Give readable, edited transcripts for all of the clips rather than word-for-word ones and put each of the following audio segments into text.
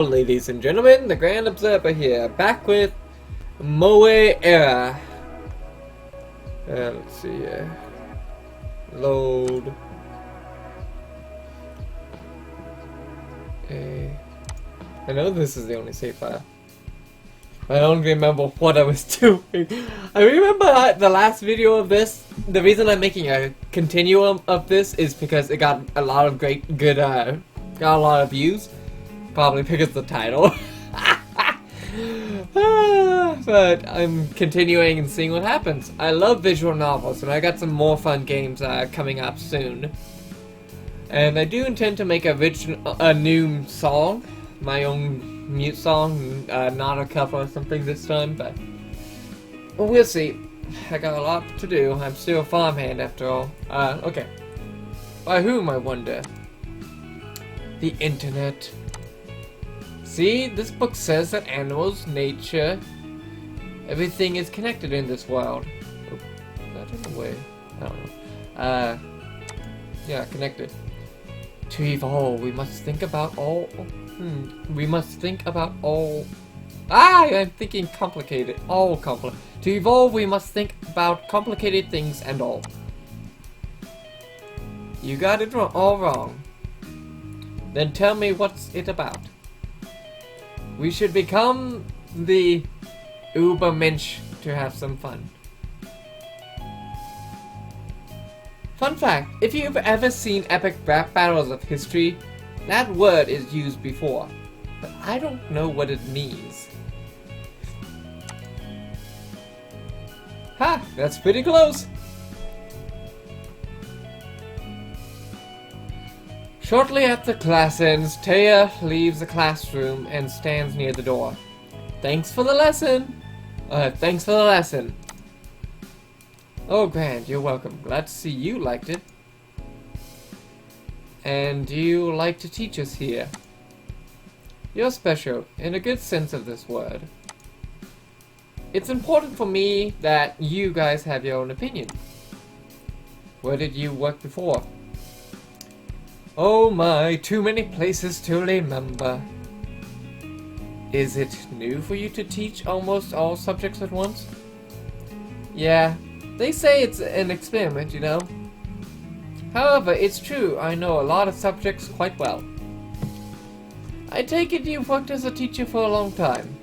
Ladies and gentlemen, the Grand Observer here, back with Moe Era. Let's see here. Load. I know this is the only save file. I don't remember what I was doing. I remember the last video of this. The reason I'm making a continuum of this is because it got a lot of got a lot of views. Probably because of the title. But I'm continuing and seeing what happens. I love visual novels, and I got some more fun games coming up soon. And I do intend to make a new song, my own mute song, not a cover or something this time, but we'll see. I got a lot to do. I'm still a farmhand after all. Okay. By whom, I wonder? The internet. See, this book says that animals, nature, everything is connected in this world. Oh, that in a way. I don't know. Yeah, connected. To evolve, we must think about all. We must think about all. I'm thinking complicated. All complicated. To evolve, we must think about complicated things and all. You got it all wrong. Then tell me what's it about. We should become the Ubermensch to have some fun. Fun fact, if you've ever seen epic rap battles of history, that word is used before, but I don't know what it means. Ha! That's pretty close! Shortly after class ends, Taya leaves the classroom and stands near the door. Thanks for the lesson! Thanks for the lesson. Oh, Grant, you're welcome. Glad to see you liked it. And you like to teach us here. You're special, in a good sense of this word. It's important for me that you guys have your own opinion. Where did you work before? Oh my, too many places to remember. Is it new for you to teach almost all subjects at once? Yeah, they say it's an experiment, you know. However, it's true, I know a lot of subjects quite well. I take it you've worked as a teacher for a long time.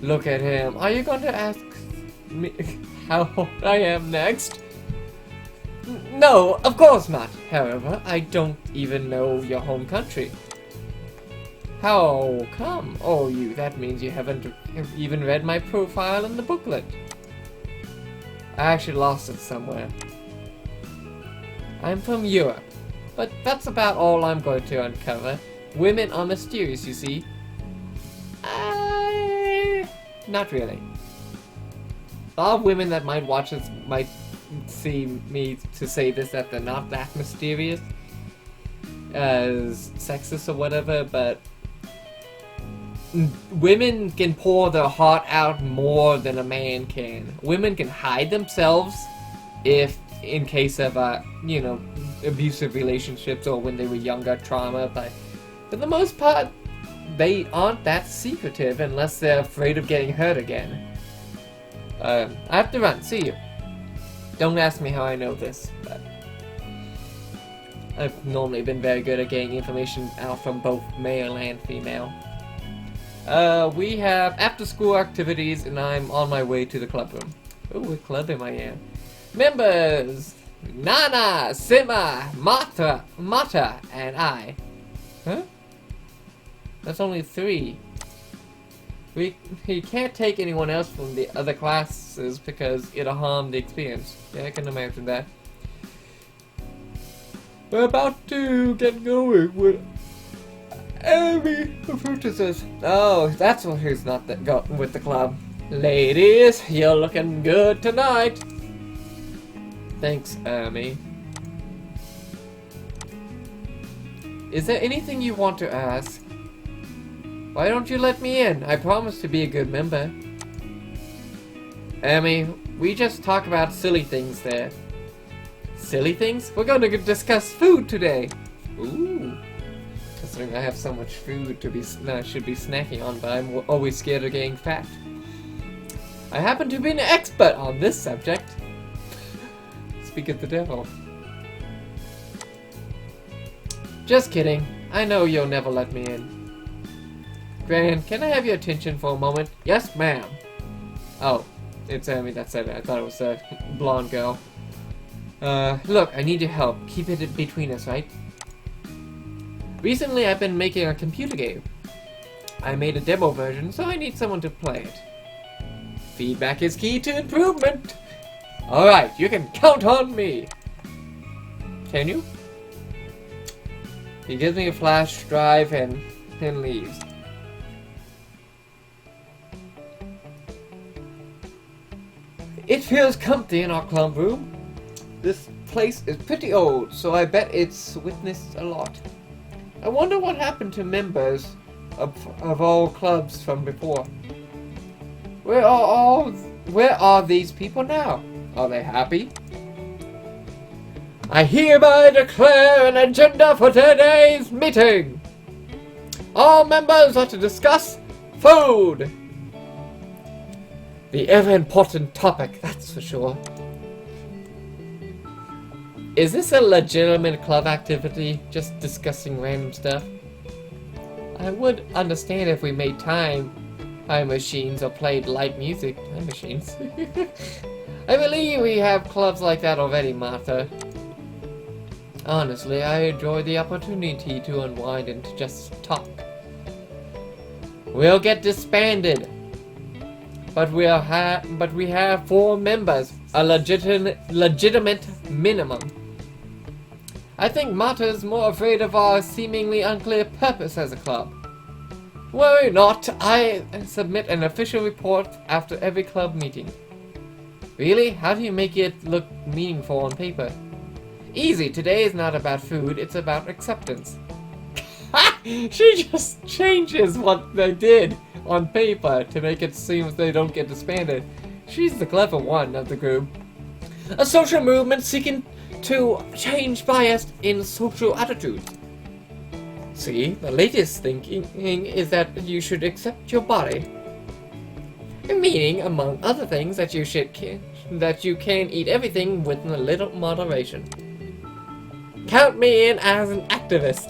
Look at him. Are you going to ask me how old I am next? No, of course not. However, I don't even know your home country. How come? Oh, that means you haven't even read my profile in the booklet. I actually lost it somewhere. I'm from Europe, but that's about all I'm going to uncover. Women are mysterious, you see. Not really. A lot of women that might watch this might see me to say this, that they're not that mysterious as sexist or whatever, but women can pour their heart out more than a man can. Women can hide themselves if in case of abusive relationships or when they were younger, trauma, but for the most part they aren't that secretive unless they're afraid of getting hurt again. I have to run. See you. Don't ask me how I know this, but I've normally been very good at getting information out from both male and female. We have after-school activities, and I'm on my way to the club room. Oh, what club am I in? Members! Nana, Sima, Mata, and I. Huh? That's only 3. He can't take anyone else from the other classes because it'll harm the experience. Yeah, I can imagine that. We're about to get going with Amy apprentices. Oh, that's who's not with the club. Ladies, you're looking good tonight. Thanks, Amy. Is there anything you want to ask? Why don't you let me in? I promise to be a good member. Amy, we just talk about silly things there. Silly things? We're going to discuss food today. Ooh. considering I have so much food to be I should be snacking on, but I'm always scared of getting fat. I happen to be an expert on this subject. Speak of the devil. Just kidding. I know you'll never let me in. Gran, can I have your attention for a moment? Yes, ma'am. Oh, it's Amy that said it. I thought it was a blonde girl. Look, I need your help. Keep it between us, right? Recently, I've been making a computer game. I made a demo version, so I need someone to play it. Feedback is key to improvement. Alright, you can count on me. Can you? He gives me a flash drive and leaves. It feels comfy in our club room. This place is pretty old, so I bet it's witnessed a lot. I wonder what happened to members of all clubs from before. Where are these people now? Are they happy? I hereby declare an agenda for today's meeting. All members are to discuss food. The ever-important topic, that's for sure. Is this a legitimate club activity, just discussing random stuff? I would understand if we made time machines or played light music. Time machines. I believe we have clubs like that already, Martha. Honestly, I enjoy the opportunity to unwind and to just talk. We'll get disbanded. But we have 4 members, a legitimate minimum. I think Marta's more afraid of our seemingly unclear purpose as a club. Worry not, I submit an official report after every club meeting. Really? How do you make it look meaningful on paper? Easy, today is not about food, it's about acceptance. She just changes what they did on paper to make it seem as they don't get disbanded. She's the clever one of the group. A social movement seeking to change bias in social attitudes. See, the latest thinking is that you should accept your body. Meaning, among other things, that you can eat everything with a little moderation. Count me in as an activist.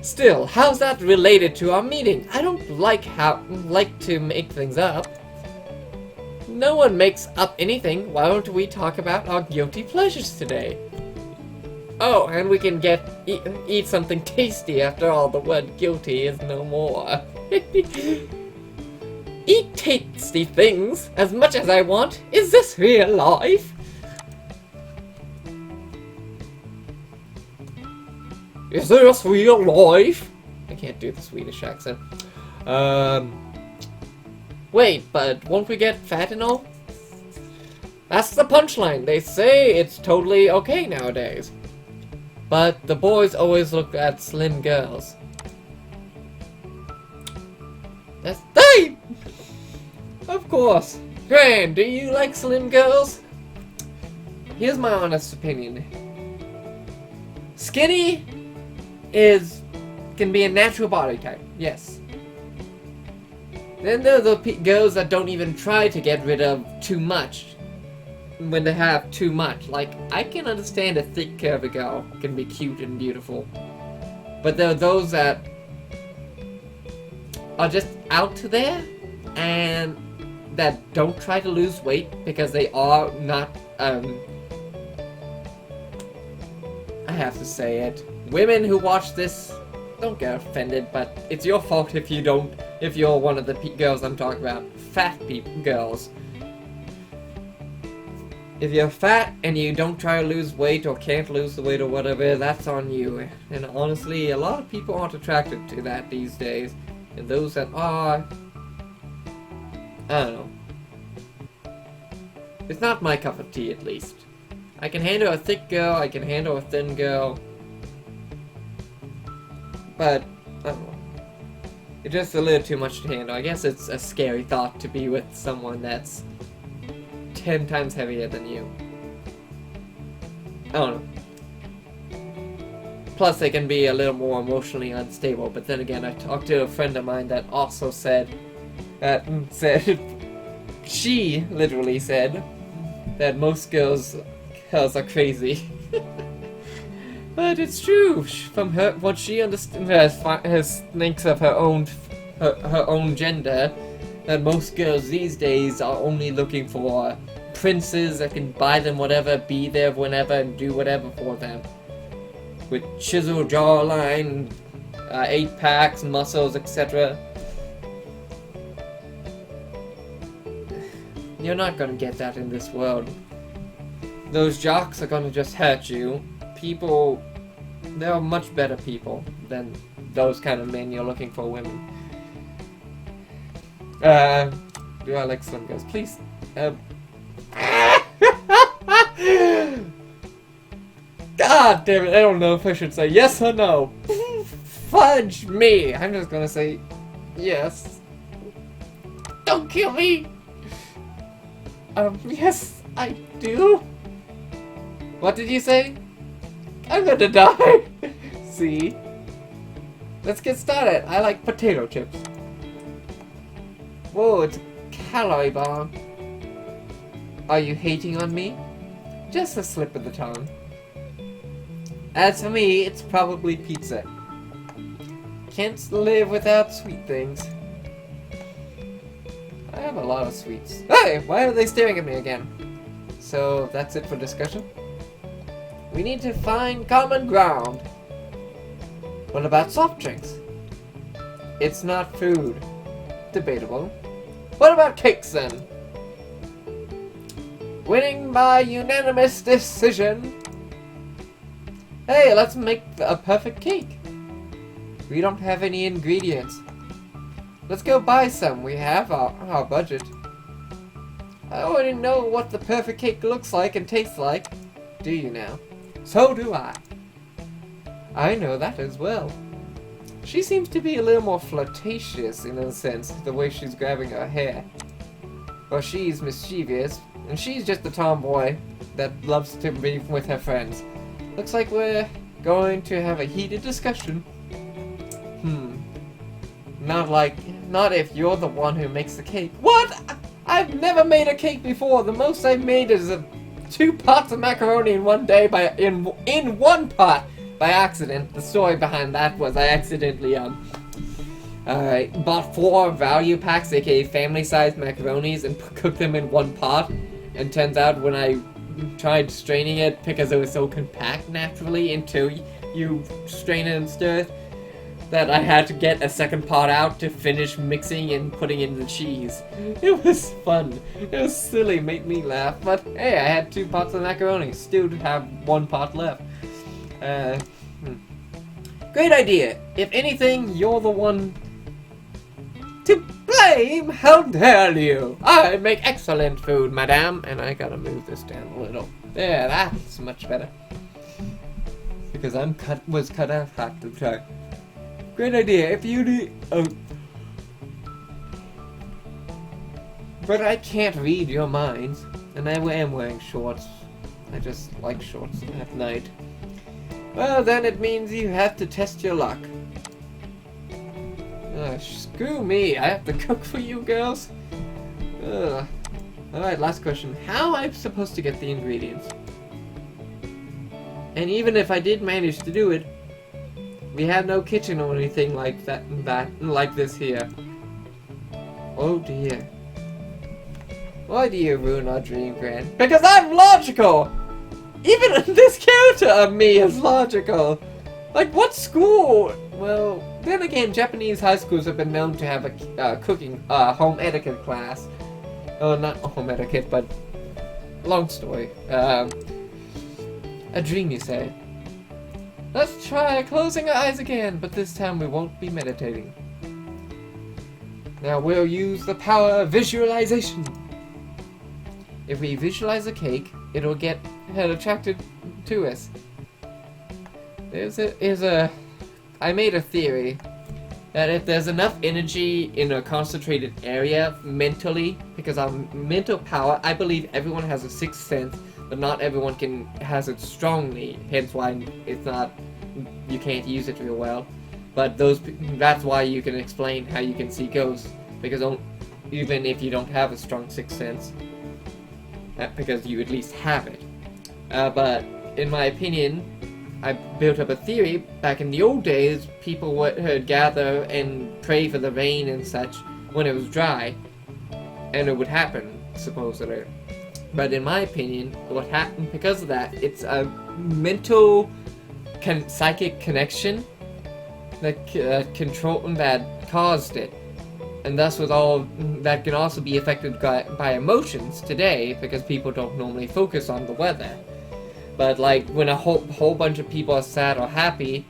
Still, how's that related to our meeting? I don't like to make things up. No one makes up anything. Why don't we talk about our guilty pleasures today? Oh, and we can eat something tasty after all. The word guilty is no more. Eat tasty things as much as I want. Is this real life? Is this real life? I can't do the Swedish accent. Wait, but won't we get fat and all? That's the punchline. They say it's totally okay nowadays. But the boys always look at slim girls. That's right! Of course. Gran, do you like slim girls? Here's my honest opinion. Skinny can be a natural body type, yes. Then there are the girls that don't even try to get rid of too much when they have too much. Like, I can understand a thick curvy girl can be cute and beautiful, but there are those that are just out there and that don't try to lose weight because they are not, I have to say it. Women who watch this, don't get offended, but it's your fault if you're one of the girls I'm talking about. Fat girls. If you're fat and you don't try to lose weight or can't lose the weight or whatever, that's on you. And honestly, a lot of people aren't attracted to that these days. And those that are, I don't know. It's not my cup of tea, at least. I can handle a thick girl, I can handle a thin girl. But, I don't know. It's just a little too much to handle. I guess it's a scary thought to be with someone that's 10 times heavier than you. I don't know. plus they can be a little more emotionally unstable. But then again, I talked to a friend of mine that also said she literally said that most girls are crazy. But it's true. From what she understands, thinks of her own gender, that most girls these days are only looking for princes that can buy them whatever, be there whenever, and do whatever for them. With chiseled jawline, 8-packs, muscles, etc. You're not gonna get that in this world. Those jocks are gonna just hurt you. People, there are much better people than those kind of men you're looking for, women. Do I like slim girls? Please. God damn it, I don't know if I should say yes or no. Fudge me! I'm just gonna say yes. Don't kill me! Yes, I do. What did you say? I'm gonna die. See? Let's get started. I like potato chips. Whoa, it's a calorie bomb. Are you hating on me? Just a slip of the tongue. As for me, it's probably pizza. Can't live without sweet things. I have a lot of sweets. Hey, why are they staring at me again? So, that's it for discussion? We need to find common ground. What about soft drinks? It's not food. Debatable. What about cakes then? Winning by unanimous decision. Hey, let's make a perfect cake. We don't have any ingredients. Let's go buy some. We have our budget. I already know what the perfect cake looks like and tastes like. Do you now? So do I. I know that as well. She seems to be a little more flirtatious in a sense, the way she's grabbing her hair. Well, she's mischievous, and she's just a tomboy that loves to be with her friends. Looks like we're going to have a heated discussion. Not if you're the one who makes the cake. What? I've never made a cake before. The most I've made is 2 pots of macaroni in one day in one pot by accident. The story behind that was I accidentally bought 4 value packs, aka family-sized macaronis, and cooked them in one pot. And turns out when I tried straining it, because it was so compact naturally until you strain it and stir it, that I had to get a second pot out to finish mixing and putting in the cheese. It was fun. It was silly, made me laugh, but hey, I had 2 pots of macaroni. Still have 1 pot left. Great idea. If anything, you're the one to blame. How dare you? I make excellent food, madame. And I gotta move this down a little. There, that's much better. Because was cut off half the time. Great idea. If you do... Oh. But I can't read your minds. And I am wearing shorts. I just like shorts at night. Well, then it means you have to test your luck. Screw me. I have to cook for you girls? Alright, last question. How am I supposed to get the ingredients? And even if I did manage to do it, we have no kitchen or anything like like this here. Oh dear. Why do you ruin our dream, Gran? Because I'm logical! Even this character of me is logical! Like, what school? Well, then again, Japanese high schools have been known to have a cooking, home etiquette class. Oh, not home etiquette, but... long story. A dream, you say? Let's try closing our eyes again, but this time we won't be meditating. Now we'll use the power of visualization. If we visualize a cake, it'll get attracted to us. I made a theory that if there's enough energy in a concentrated area mentally, because our mental power, I believe everyone has a sixth sense, but not everyone has it strongly, hence why it's not you can't use it real well. But that's why you can explain how you can see ghosts, because even if you don't have a strong sixth sense, because you at least have it. But in my opinion, I built up a theory. Back in the old days, people would gather and pray for the rain and such when it was dry, and it would happen, supposedly. But in my opinion, what happened because of that, it's a mental, psychic connection that that caused it. And thus with all, that can also be affected by emotions today, because people don't normally focus on the weather. But like, when a whole bunch of people are sad or happy,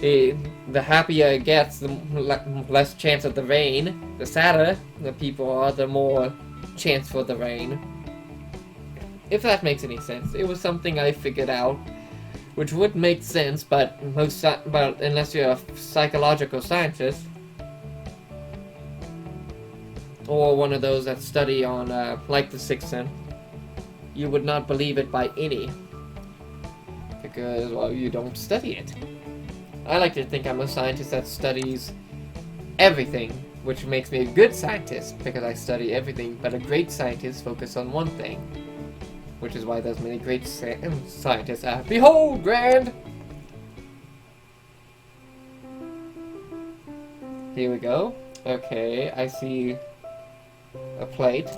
the happier it gets, the less chance of the rain. The sadder the people are, the more chance for the rain. If that makes any sense. It was something I figured out, which would make sense, but unless you're a psychological scientist, or one of those that study on, like the Sixth Sense, you would not believe it by any. Because, well, you don't study it. I like to think I'm a scientist that studies everything, which makes me a good scientist, because I study everything, but a great scientist focuses on one thing. Which is why there's many great scientists. Behold, Grand! Here we go. Okay, I see a plate.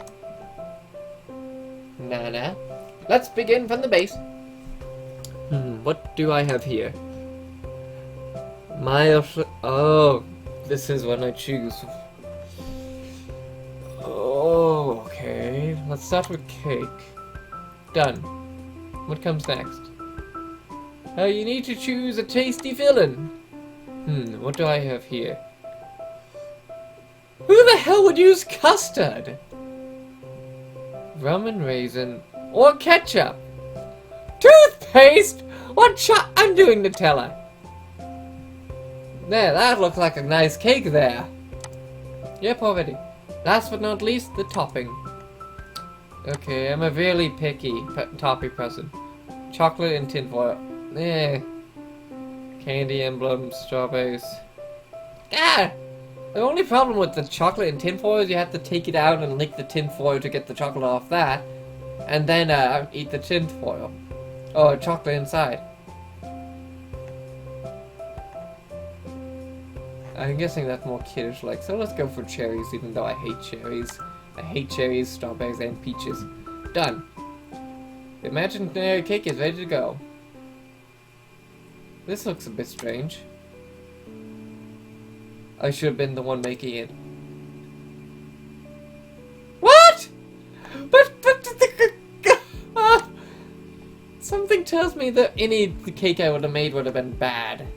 Nana. Let's begin from the base. What do I have here? Oh, this is what I choose. Oh, okay. Let's start with cake. Done. What comes next? You need to choose a tasty filling. What do I have here? Who the hell would use custard? Rum and raisin. Or ketchup. Toothpaste? I'm doing Nutella. There, that looks like a nice cake there. Yep, already. Last but not least, the topping. Okay, I'm a really picky topping person. Chocolate and tinfoil. Candy emblems, strawberries. Ah! The only problem with the chocolate and tinfoil is you have to take it out and lick the tinfoil to get the chocolate off that. And then eat the tinfoil. Or chocolate inside. I'm guessing that's more kiddish-like, so let's go for cherries, even though I hate cherries. I hate cherries, strawberries, and peaches. Done. The imaginary cake is ready to go. This looks a bit strange. I should have been the one making it. What? But something tells me that any cake I would have made would have been bad.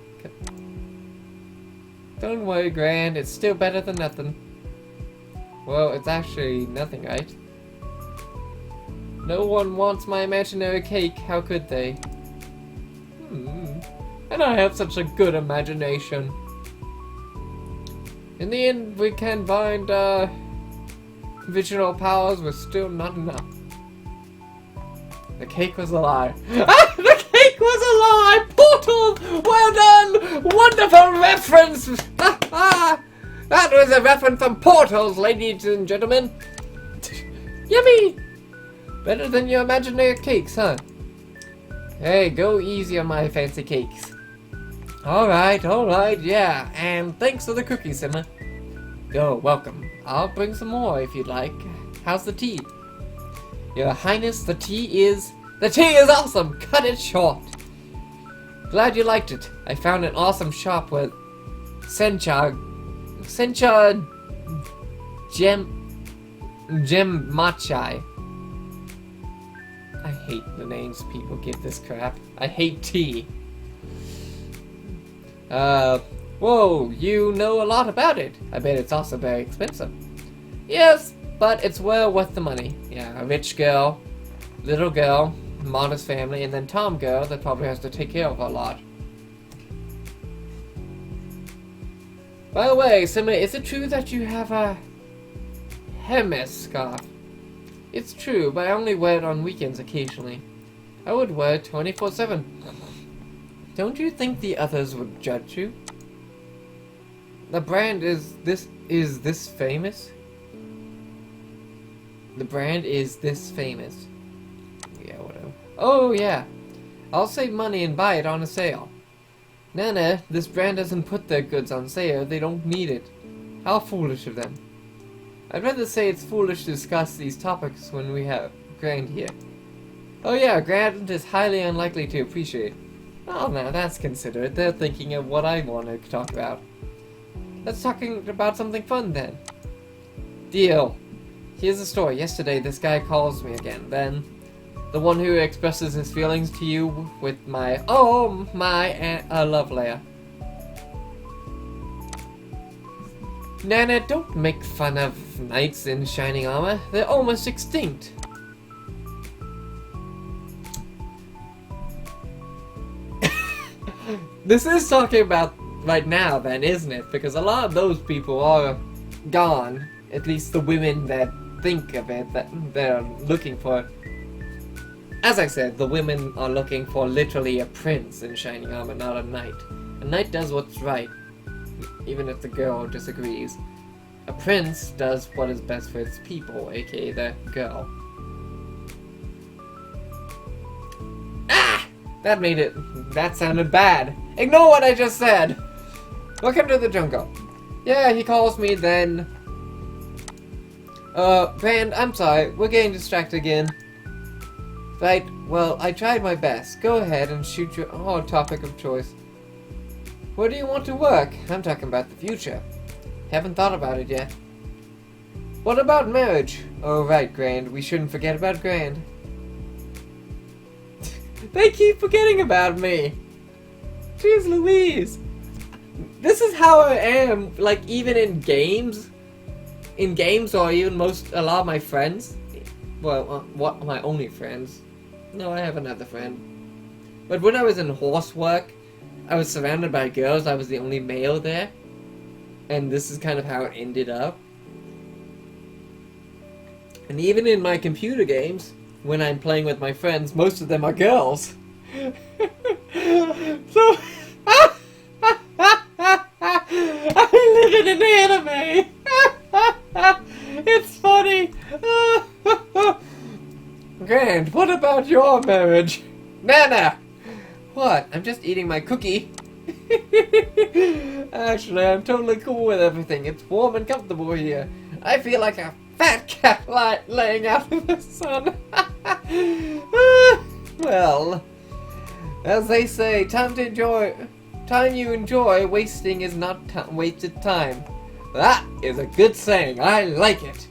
Don't worry, Grand. It's still better than nothing. Well, it's actually nothing, right? No one wants my imaginary cake. How could they? And I have such a good imagination. In the end, we can find visual powers was still not enough. The cake was a lie. Ah! The cake was a lie! Portal! Well done! Wonderful reference! That was a reference from Portals, ladies and gentlemen. Yummy! Better than your imaginary cakes, huh? Hey, go easy on my fancy cakes. Alright, yeah. And thanks for the cookies, Simmer. You're welcome. I'll bring some more if you'd like. How's the tea? Your Highness, the tea is awesome! Cut it short! Glad you liked it. I found an awesome shop with Sencha Gem Machai. I hate the names people give this crap. I hate tea. Whoa, you know a lot about it. I bet it's also very expensive. Yes, but it's well worth the money. Yeah, a rich girl, little girl, modest family, and then Tom girl that probably has to take care of a lot. By the way, Simmer, is it true that you have a Hermes scarf? It's true, but I only wear it on weekends occasionally. I would wear it 24/7. Don't you think the others would judge you? The brand is this famous? The brand is this famous. Yeah, whatever. Oh, yeah. I'll save money and buy it on a sale. Nah, this brand doesn't put their goods on sale. They don't need it. How foolish of them. I'd rather say it's foolish to discuss these topics when we have Grand here. Oh yeah, Grand is highly unlikely to appreciate. Oh, now that's considerate. They're thinking of what I want to talk about. Let's talk about something fun then. Deal. Here's the story. Yesterday, this guy calls me again. Then, the one who expresses his feelings to you with my love layer. Nana, don't make fun of knights in shining armor. They're almost extinct. This is talking about right now then, isn't it? Because a lot of those people are gone. At least the women that think of it, that they're looking for. As I said, the women are looking for literally a prince in shining armor, not a knight. A knight does what's right, even if the girl disagrees. A prince does what is best for his people, aka the girl. Ah! That sounded bad. Ignore what I just said! Welcome to the jungle. Yeah, he calls me then. Brand, I'm sorry, we're getting distracted again. Right, well, I tried my best. Go ahead and shoot your topic of choice. Where do you want to work? I'm talking about the future. Haven't thought about it yet. What about marriage? Oh, right, Grand. We shouldn't forget about Grand. They keep forgetting about me. Jeez Louise. This is how I am, like, even in games. In games, or even a lot of my friends. Well, my only friends. No, I have another friend. But when I was in horse work, I was surrounded by girls. I was the only male there. And this is kind of how it ended up. And even in my computer games, when I'm playing with my friends, most of them are girls. So, I live in an anime. It's funny. Grand, what about your marriage? Nana! What? I'm just eating my cookie. Actually, I'm totally cool with everything. It's warm and comfortable here. I feel like a fat cat laying out in the sun. Well, as they say, time you enjoy wasting is not wasted time. That is a good saying. I like it.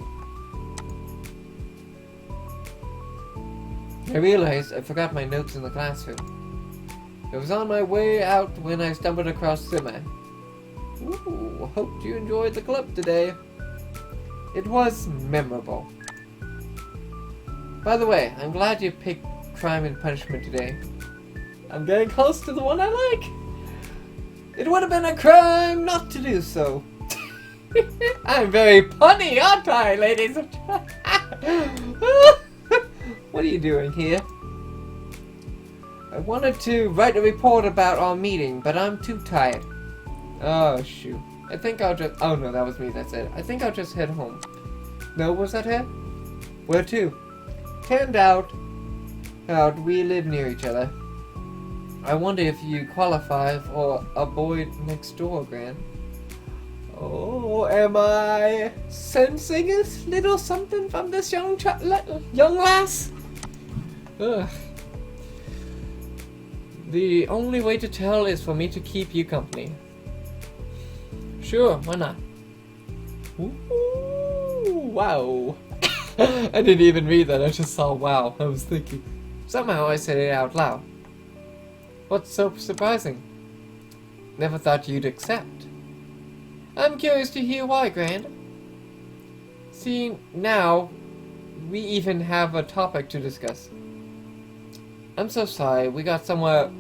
I realized I forgot my notes in the classroom. I was on my way out when I stumbled across Sima. Ooh, hoped you enjoyed the club today. It was memorable. By the way, I'm glad you picked Crime and Punishment today. I'm getting close to the one I like. It would have been a crime not to do so. I'm very punny, aren't I, ladies and gentlemen? What are you doing here? I wanted to write a report about our meeting, but I'm too tired. Oh, shoot. I think I'll just... Oh, no, that was me that said it. I think I'll just head home. No, was that her? Where to? Turned out we live near each other. I wonder if you qualify for a boy next door, Gran. Oh, am I sensing a little something from this young lass? Ugh. The only way to tell is for me to keep you company. Sure, why not? Ooh, wow. I didn't even read that, I just saw wow. I was thinking. Somehow I said it out loud. What's so surprising? Never thought you'd accept. I'm curious to hear why, Grand. See, now, we even have a topic to discuss. I'm so sorry, we got somewhere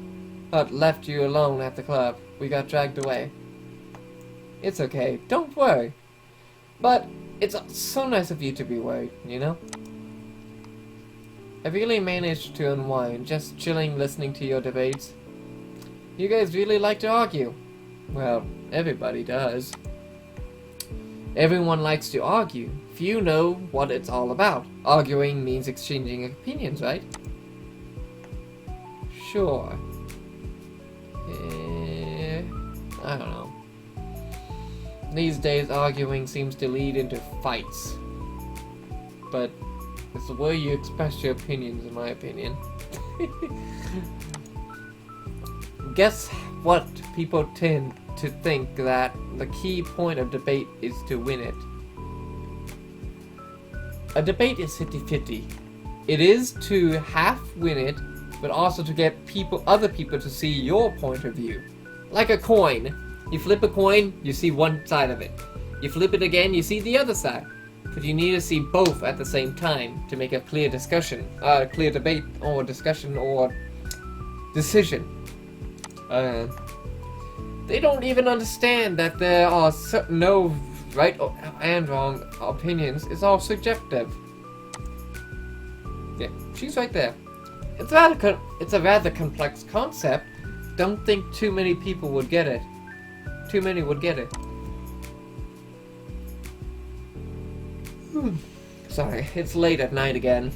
but left you alone at the club. We got dragged away. It's okay, don't worry. But it's so nice of you to be worried, you know? I really managed to unwind, just chilling listening to your debates. You guys really like to argue. Well, everybody does. Everyone likes to argue. Few know what it's all about. Arguing means exchanging opinions, right? Sure. I don't know. These days, arguing seems to lead into fights. But it's the way you express your opinions, in my opinion. Guess what? People tend to think that the key point of debate is to win it. A debate is 50-50. It is to half win it, but also to get other people to see your point of view. Like a coin. You flip a coin, you see one side of it. You flip it again, you see the other side. But you need to see both at the same time to make a clear discussion, clear debate or discussion or decision. They don't even understand that there are no right and wrong opinions. It's all subjective. Yeah, she's right there. It's a rather complex concept. Don't think too many people would get it. Too many would get it. Sorry, it's late at night again.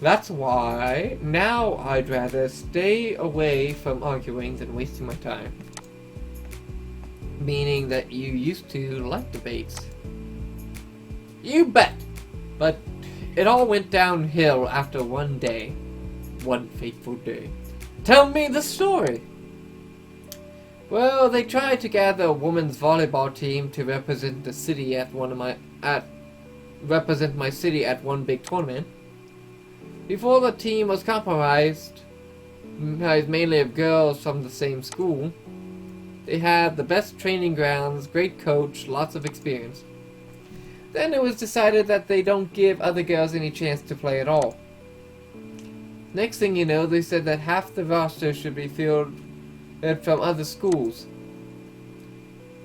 That's why now I'd rather stay away from arguing than wasting my time. Meaning that you used to like debates. You bet! But it all went downhill after one day. One fateful day. Tell me the story! Well, they tried to gather a women's volleyball team to represent the city at represent my city at one big tournament. Before the team was comprised mainly of girls from the same school, they had the best training grounds, great coach, lots of experience. Then it was decided that they don't give other girls any chance to play at all. Next thing you know, they said that half the roster should be filled from other schools.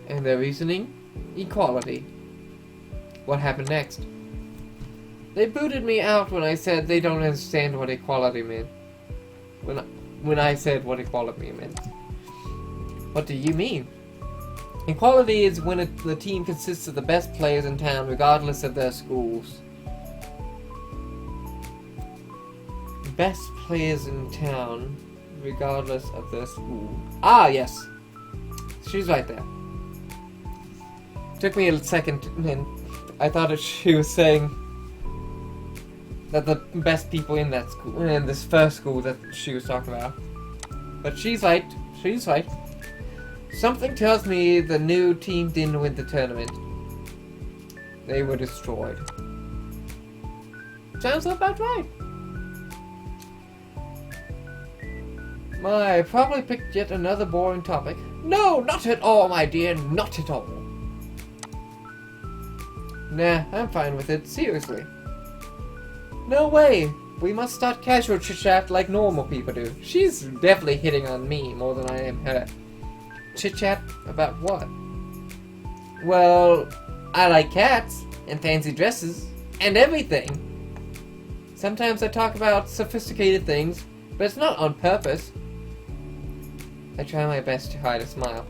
And their reasoning? Equality. What happened next? They booted me out when I said they don't understand what equality meant. When I said what equality meant. What do you mean? Equality is when the team consists of the best players in town regardless of their schools. Best players in town regardless of their school. Ah, yes. She's right there. Took me a second, and I thought she was saying that the best people in that school, in this first school that she was talking about. But she's right. She's right. Something tells me the new team didn't win the tournament. They were destroyed. Sounds about right. I probably picked yet another boring topic. No, not at all, my dear, not at all. Nah, I'm fine with it, seriously. No way! We must start casual chit-chat like normal people do. She's definitely hitting on me more than I am her. Chit-chat about what? Well, I like cats, and fancy dresses, and everything. Sometimes I talk about sophisticated things, but it's not on purpose. I try my best to hide a smile.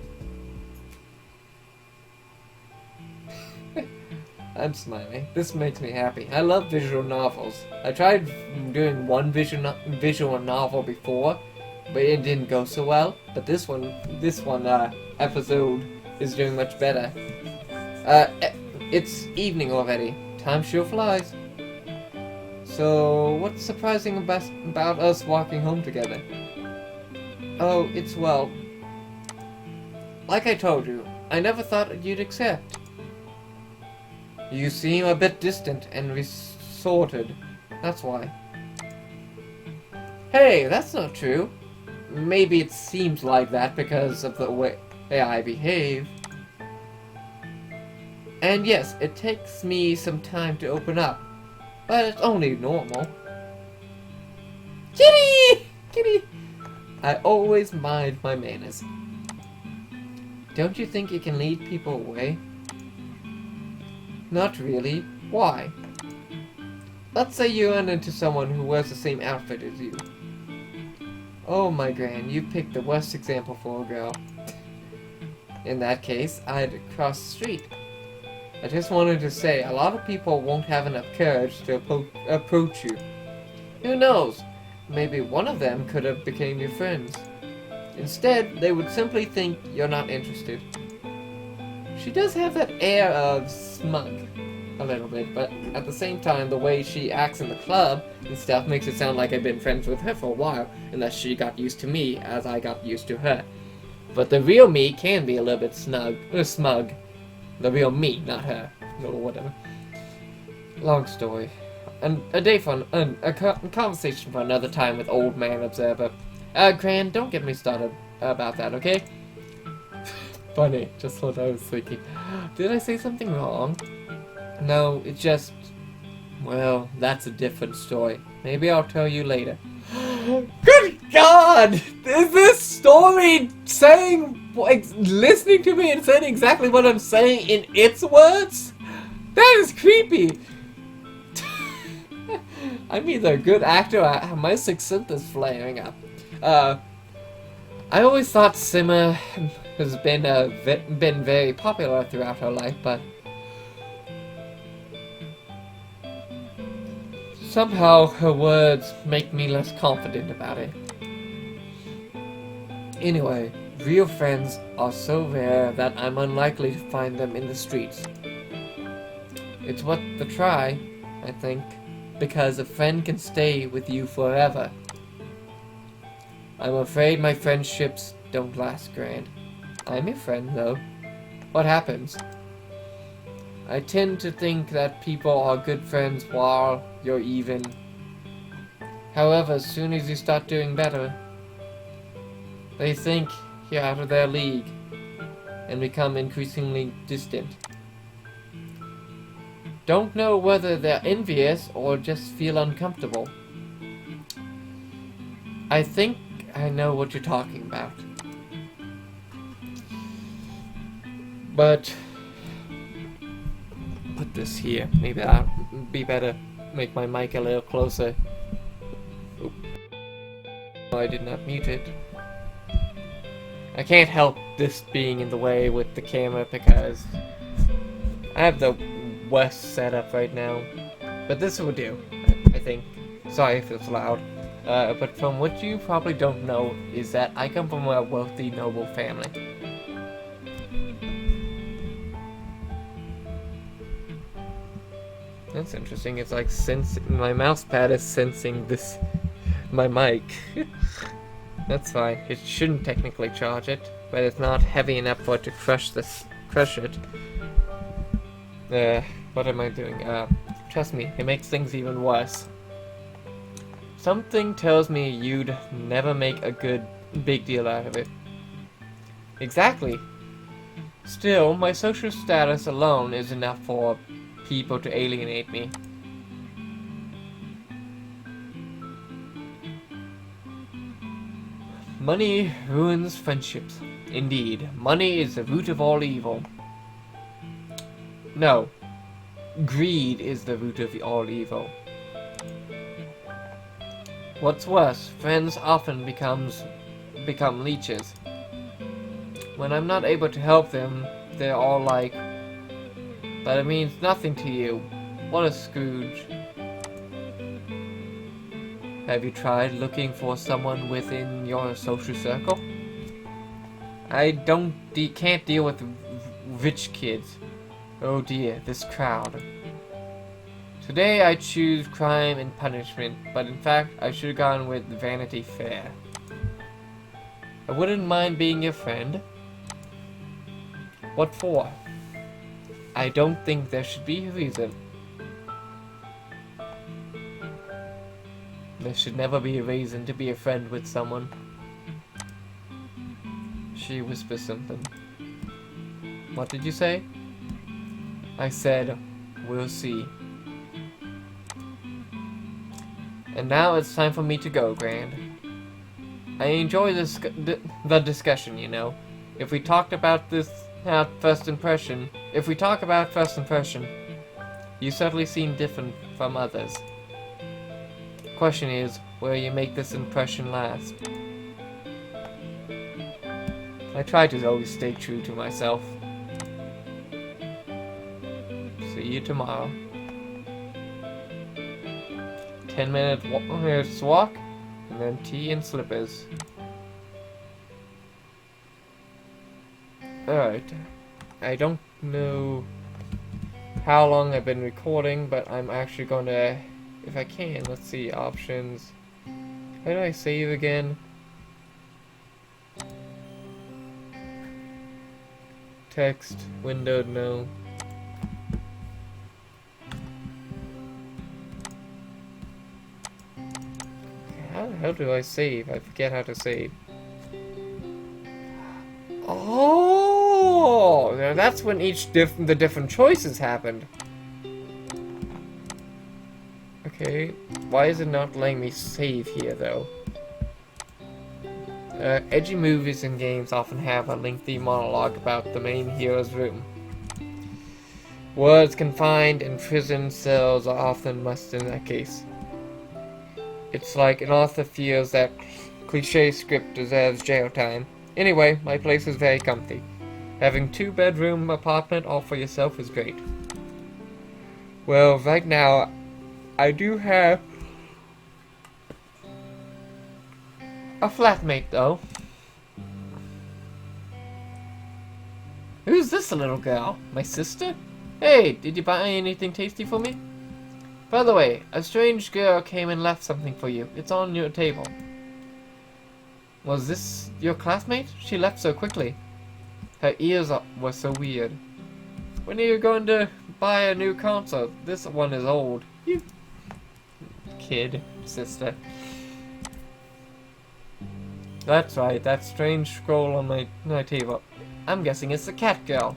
I'm smiling. This makes me happy. I love visual novels. I tried doing one visual novel before, but it didn't go so well. But this one episode is doing much better. It's evening already. Time sure flies. So, what's surprising about us walking home together? Oh, it's well, like I told you, I never thought you'd accept. You seem a bit distant and resorted, that's why. Hey, that's not true. Maybe it seems like that because of the way I behave. And yes, it takes me some time to open up, but it's only normal. Kitty! Kitty! I always mind my manners. Don't you think it can lead people away? Not really. Why? Let's say you run into someone who wears the same outfit as you. Oh my Gran, you picked the worst example for a girl. In that case, I'd cross the street. I just wanted to say, a lot of people won't have enough courage to approach you. Who knows? Maybe one of them could have become your friends. Instead, they would simply think you're not interested. She does have that air of smug, a little bit, but at the same time, the way she acts in the club and stuff makes it sound like I've been friends with her for a while, and that she got used to me as I got used to her. But the real me can be a little bit smug. The real me, not her, or whatever. Long story. And a day for a conversation for another time with Old Man Observer. Gran, don't get me started about that, okay? Funny, just what I was thinking. Did I say something wrong? No, it's just... Well, that's a different story. Maybe I'll tell you later. Good God! Is this story saying... listening to me and saying exactly what I'm saying in its words? That is creepy! I'm either a good actor or my sixth sense is flaring up. I always thought Simmer has been very popular throughout her life, but somehow her words make me less confident about it. Anyway, real friends are so rare that I'm unlikely to find them in the streets. It's worth the try, I think, because a friend can stay with you forever. I'm afraid my friendships don't last, Gran. I'm your friend, though. What happens? I tend to think that people are good friends while you're even. However, as soon as you start doing better, they think you're out of their league and become increasingly distant. Don't know whether they're envious or just feel uncomfortable. I think I know what you're talking about. But put this here. Maybe that'll be better. Make my mic a little closer. Oop. Oh, I did not mute it. I can't help this being in the way with the camera because I have the worst setup right now. But this will do, I think. Sorry if it's loud. But from what you probably don't know is that I come from a wealthy, noble family. That's interesting. It's like my mouse pad is sensing this, my mic. That's fine. It shouldn't technically charge it, but it's not heavy enough for it to crush it. What am I doing? Trust me, it makes things even worse. Something tells me you'd never make a big deal out of it. Exactly. Still, my social status alone is enough for people to alienate me. Money ruins friendships. Indeed, money is the root of all evil. No, greed is the root of all evil. What's worse, friends often become leeches. When I'm not able to help them, they're all like, but it means nothing to you. What a Scrooge. Have you tried looking for someone within your social circle? I can't deal with rich kids. Oh dear, this crowd. Today I choose crime and punishment, but in fact I should have gone with Vanity Fair. I wouldn't mind being your friend. What for? I don't think there should be a reason. There should never be a reason to be a friend with someone. She whispers something. What did you say? I said, we'll see. And now it's time for me to go, Grand. I enjoy the discussion, you know. If we talk about first impression, you certainly seem different from others. Question is, will you make this impression last? I try to always stay true to myself. See you tomorrow. 10 minutes walk, and then tea and slippers. Alright. I don't know how long I've been recording, but I'm actually gonna, if I can, let's see, options. How do I save again? Text, windowed, no. How the hell do I save? I forget how to save. Oh, now that's when the different choices happened. Okay, why is it not letting me save here though? Edgy movies and games often have a lengthy monologue about the main hero's room. Words confined in prison cells are often must in that case. It's like an author feels that cliche script deserves jail time. Anyway, my place is very comfy. Having 2-bedroom apartment all for yourself is great. Well, right now, I do have a flatmate, though. Who's this little girl? My sister? Hey, did you buy anything tasty for me? By the way, a strange girl came and left something for you. It's on your table. Was this your classmate? She left so quickly. Her ears were so weird. When are you going to buy a new console? This one is old. You kid, sister. That's right, that strange scroll on my table. I'm guessing it's the cat girl.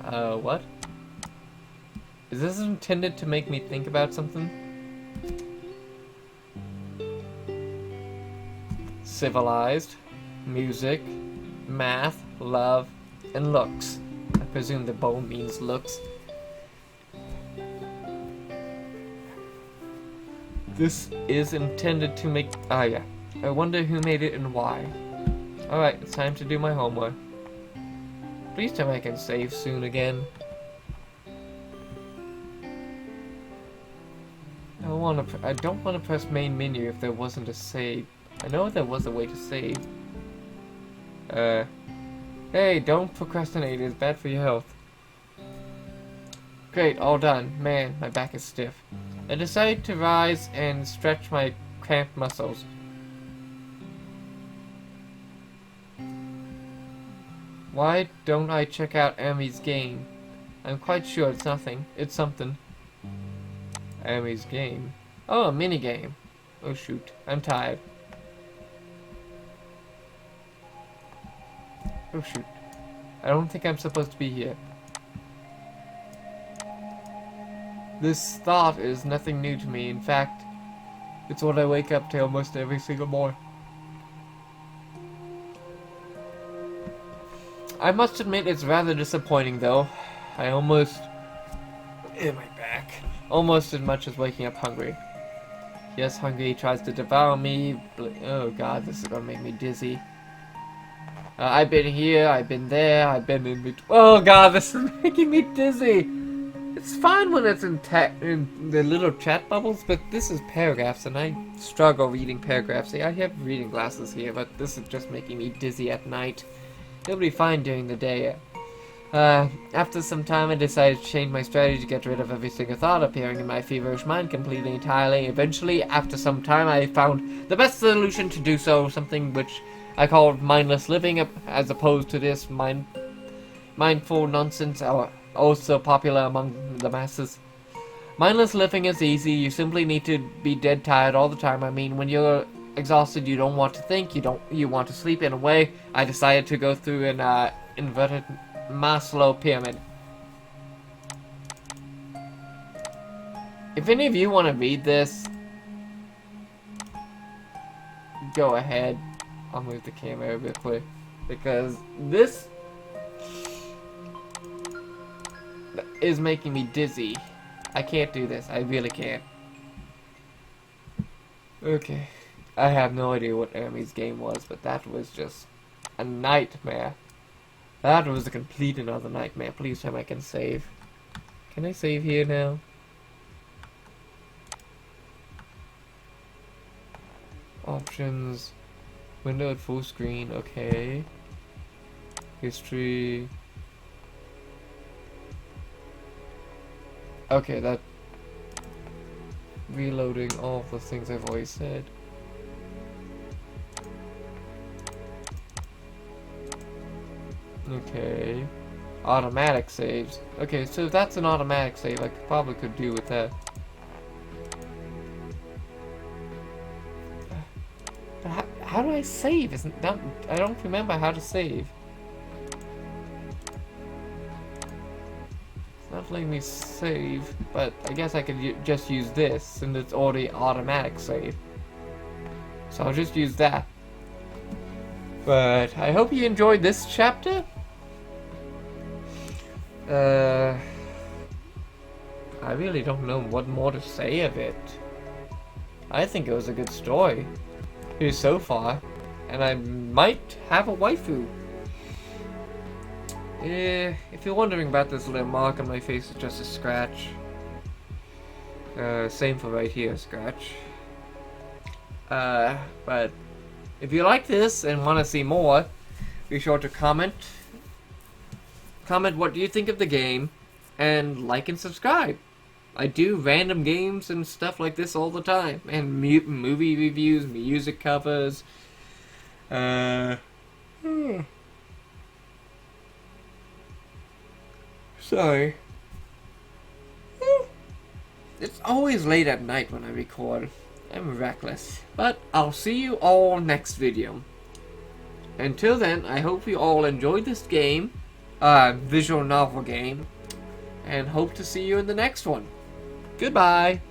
What? Is this intended to make me think about something? Civilized, music, math, love, and looks. I presume the bow means looks. This is intended to make... Ah, yeah. I wonder who made it and why. Alright, it's time to do my homework. Please tell me I can save soon again. I don't want to press main menu if there wasn't a save. I know there was a way to save. Hey, don't procrastinate. It's bad for your health. Great, all done. Man, my back is stiff. I decided to rise and stretch my cramped muscles. Why don't I check out Amy's game? I'm quite sure it's nothing. It's something. Amy's game. Oh, a mini game. Oh shoot, I'm tired. Oh shoot. I don't think I'm supposed to be here. This thought is nothing new to me. In fact, it's what I wake up to almost every single morning. I must admit it's rather disappointing though. I almost... in my back. Almost as much as waking up hungry. Yes, hungry tries to devour me. Oh god, this is gonna make me dizzy. I've been here, I've been there, I've been in between. Oh god, this is making me dizzy. It's fine when it's in the little chat bubbles, but this is paragraphs, and I struggle reading paragraphs. I have reading glasses here, but this is just making me dizzy at night. It'll be fine during the day. After some time, I decided to change my strategy to get rid of every single thought appearing in my feverish mind completely, entirely. Eventually, after some time, I found the best solution to do so, something which I called mindless living, as opposed to this mindful nonsense, also popular among the masses. Mindless living is easy. You simply need to be dead tired all the time. I mean, when you're exhausted, you don't want to think, you want to sleep. In a way, I decided to go through an inverted Maslow pyramid. If any of you want to read this, go ahead. I'll move the camera real quick, because this is making me dizzy. I can't do this. I really can't. Okay. I have no idea what Amy's game was, but that was just a nightmare. That was a complete another nightmare. Please tell me I can save. Can I save here now? Options. Window at full screen. Okay. History. Okay, that... Reloading all of the things I've always said. Okay. Automatic saves. Okay, so if that's an automatic save, I probably could do with that. But how do I save? Isn't that... I don't remember how to save. It's not letting me save, but I guess I could just use this, and it's already automatic save. So I'll just use that. But I hope you enjoyed this chapter. I really don't know what more to say of it. I think it was a good story here so far, and I might have a waifu. If you're wondering about this little mark on my face, it's just a scratch. Same for right here, scratch. But if you like this and want to see more, be sure to comment. Comment what do you think of the game, and like and subscribe. I do random games and stuff like this all the time, and movie reviews, music covers. Sorry. It's always late at night when I record. I'm reckless. But I'll see you all next video. Until then, I hope you all enjoyed this game, visual novel game, and hope to see you in the next one. Goodbye!